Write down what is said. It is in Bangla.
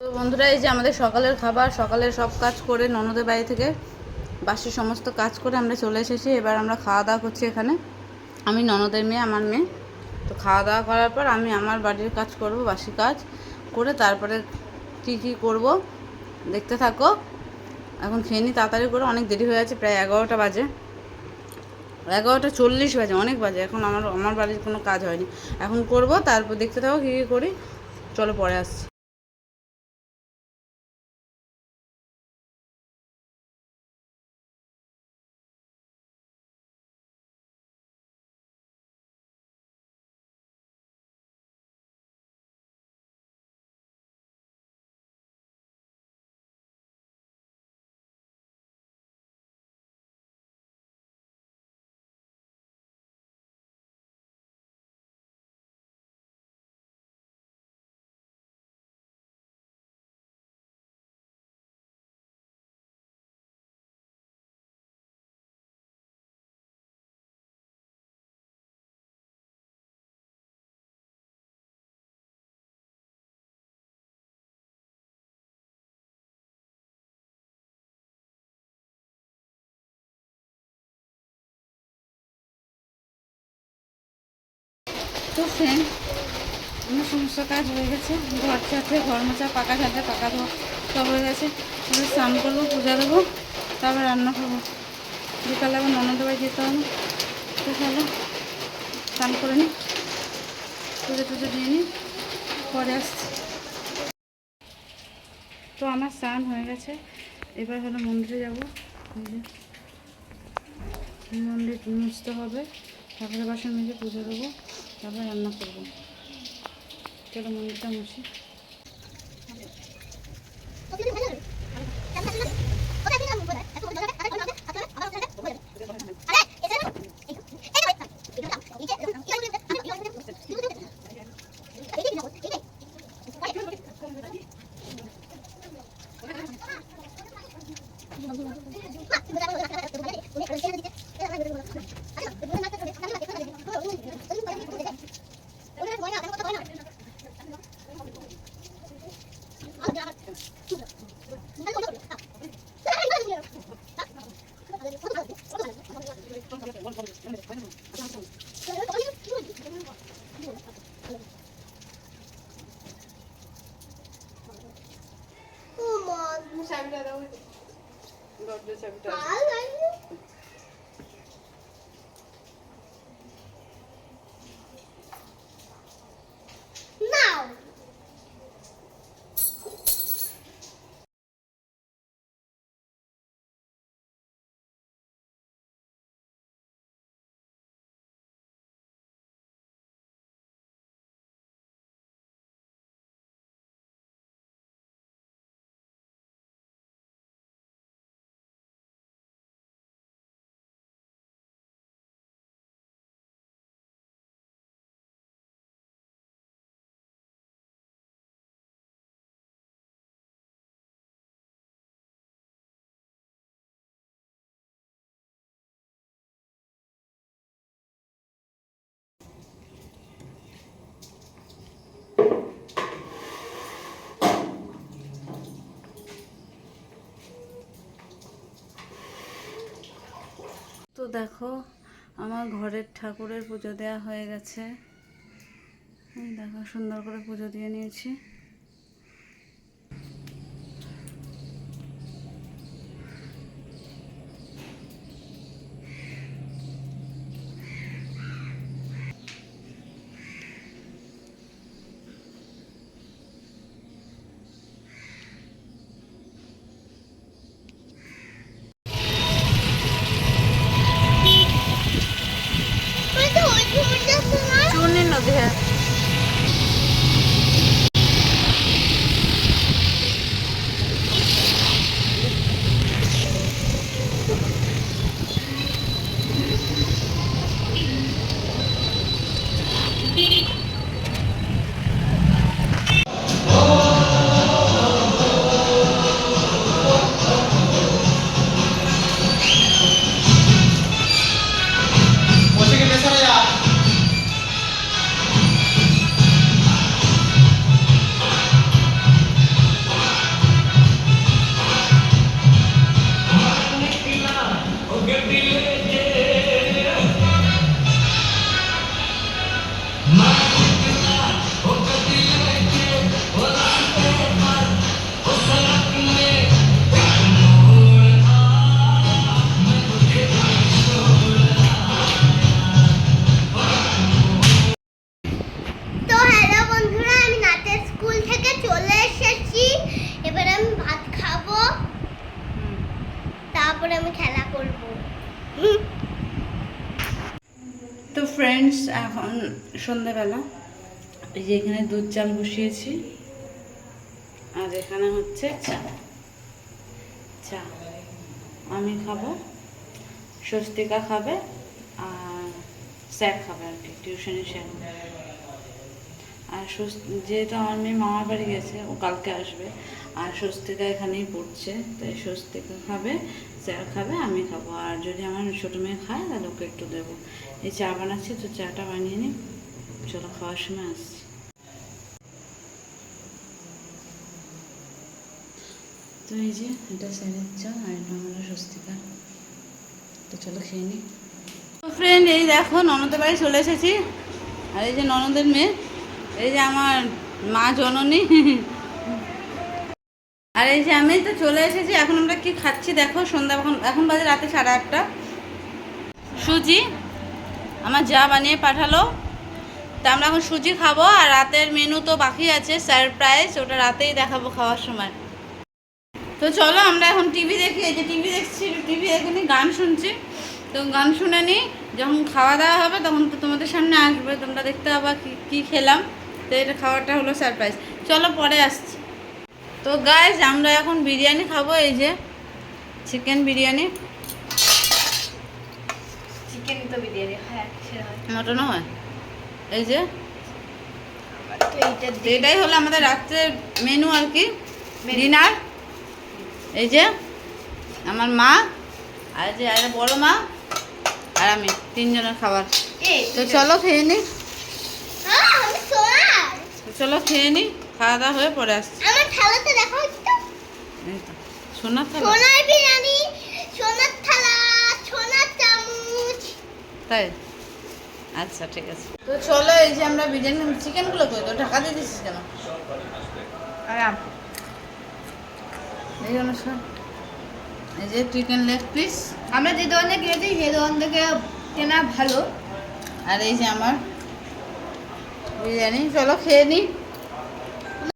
তো বন্ধুরা, এই যে আমাদের সকালের খাবার, সকালের সব কাজ করে ননদের বাড়ি থেকে বাসি সমস্ত কাজ করে আমরা চলে এসেছি। এবার আমরা খাওয়া দাওয়া করছি এখানে। আমি ননদের মেয়ে, আমার মেয়ে। তো খাওয়া দাওয়া করার পর আমি আমার বাড়ির কাজ করব, বাসি কাজ করে তারপরে কী কী করব দেখতে থাকো। এখন খেয়ে নিই তাড়াতাড়ি করে, অনেক দেরি হয়ে আছে, প্রায় 11টা বাজে, 11:40 বাজে, অনেক বাজে। এখন আমার বাড়ির কোনো কাজ হয়নি, এখন করব, তারপর দেখতে থাকো কী কী করি। চলো পরে আসছি। তো ফ্রেন্ড, আমার সমস্ত কাজ হয়ে গেছে। ঘর ছাড়তে, ঘর মোছা, পাকা ছাড়তে, পাকা ধোয়া সব হয়ে গেছে। এবার স্নান করবো, পূজা দেবো, তারপর রান্না করবো। বিকালে আবার ননদের বাড়ি যেতে হবে। তো চলো স্নান করে নিই, পুজো টুজো দিয়ে নিই, পরে আসছি। তো আমার স্নান হয়ে গেছে, এবার হলো মন্দিরে যাবো। মন্দির মুছতে হবে, ঠাকুরের বাসন মেজে পুজো দেবো, তারপর রান্না করবো। চলো মন্দিরটা মুছি। চাবিটা দাও, দরজার চাবিটা। তো দেখো, আমার ঘরের ঠাকুরের পুজো দেওয়া হয়ে গেছে। এই দেখো, সুন্দর করে পুজো দিয়ে নিয়েছি। চূর্ণির নদী, হ্যাঁ। ফ্রেন্ডস, এখন সন্ধ্যাবেলা। এই যে এখানে দুধ চাল বসিয়েছি, আর এখানে হচ্ছে চা। চা আমি খাবো, স্বস্তিকা খাবে, আর স্যার খাবে আর কি, টিউশনি স্যার। আর যেহেতু আমার মেয়ে মামার বাড়ি গেছে, ও কালকে আসবে, আর স্বস্তিকা এখানেই পড়ছে, তাই স্বস্তিকা খাবে, স্যার খাবে, আমি খাবো। আর যদি আমার ছোটো মেয়ে খায় তাহলে ওকে একটু দেবো। এই চা বানাচ্ছি, তো চাটা বানিয়ে নিই, চলো খাওয়ার সময় আসছি। তো এই যে এটা স্যারের চা, আর এটা আমরা স্বস্তিকা। তো চলো খেয়ে নিই। তো ফ্রেন্ড, এই দেখো ননদের বাড়ি চলে এসেছি, আর এই যে ননদের মেয়ে, এই যে আমার মা জননী, আর এই যে আমি তো চলে এসেছি। এখন আমরা কি খাচ্ছি দেখো, সন্ধ্যা এখন বাজে রাতে 8:30। সুজি আমার যা বানিয়ে পাঠালো, তা আমরা এখন সুজি খাবো। আর রাতের মেনু তো বাকি আছে, সারপ্রাইজ, ওটা রাতেই দেখাবো খাওয়ার সময়। তো চলো আমরা এখন টিভি দেখি। এই যে টিভি দেখছি, টিভি দেখে নি, গান শুনছি। তো গান শুনে নিই, যখন খাওয়া দাওয়া হবে তখন তো তোমাদের সামনে আসবে, তোমরা দেখতে পাবা কী খেলাম। তো এটা খাওয়াটা হলো সারপ্রাইজ, চলো পরে আসছি। তো গাইজ, আমরা এখন বিরিয়ানি খাবো। এই যে চিকেন বিরিয়ানি, চিকেন তো বিরিয়ানি হয়, মটনও হয়। এই যে তো এটাই হলো আমাদের রাত্রের মেনু আর কি, ডিনার। এই যে আমার মা, আর যে আর বড় মা, আর আমি, 3 জনের খাবার। তো চলো খেয়ে নিই, চলো খেয়ে নিই, খাওয়া দাওয়া হয়ে পরে আসছি। আমার থালাতে দেখো একটু, এই তো সোনার থালা, সোনার বিরিয়ানি, সোনার থালা, সোনার চামচ। তাই? আচ্ছা ঠিক আছে। তো চলো, এই যে আমরা বিরিয়ানি, চিকেনগুলো কই তো ঢাকা দিয়ে দিচ্ছিস কেন? এই অনুষ্ঠান, এই যে চিকেন লেগ পিস, আমরা যে দোকানে কিনেছি সেই দোকান থেকে কেনা ভালো। আর এই যে আমার বিরিয়ানি। চলো খেয়ে নিই।